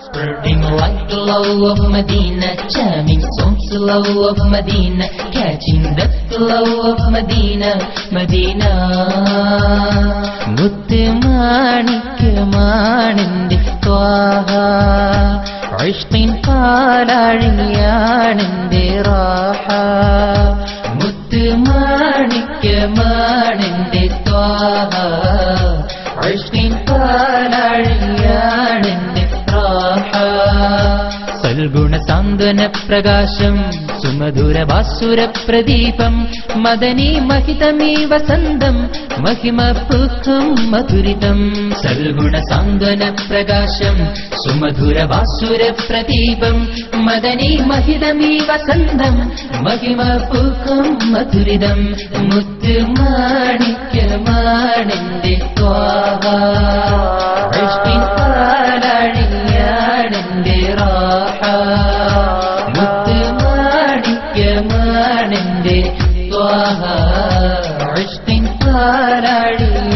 Spreading like the love of Medina, charming songs the love of Medina, catching the love of Medina, Medina. മുത്ത് മാണിക്യമാണെന്റെ ത്വാഹ, ഇഷ്കിൻ പാലാഴിയാണെന്റെ റാഹ. മുത്ത് മാണിക്യമാണെന്റെ ത്വാഹ, ഇഷ്കിൻ പാലാഴിയാണെന്റെ റാഹ. സൽഗുണ സാന്ത്വന പ്രകാശം സുമധുര ഭാസുര പ്രദീപം മദനി മഹിതമീ വസന്തം മഹിമ പൂക്കും മധുരിതം. സൽഗുണ സാന്ത്വന പ്രകാശം സുമധുര ഭാസുര പ്രദീപം മദനി മഹിതമീ വസന്തം മഹിമ പൂക്കും മധുരിതം. മുത്ത് മാണിക്യമാണെന്റെ ത്വാഹ, ഇഷ്കിൻ പാലാഴിയാണെന്റെ റാഹ. മുത്ത് മാണിക്യമാണെന്റെ ത്വാഹ, ഇഷ്കിൻ പാലാഴിയാണെന്റെ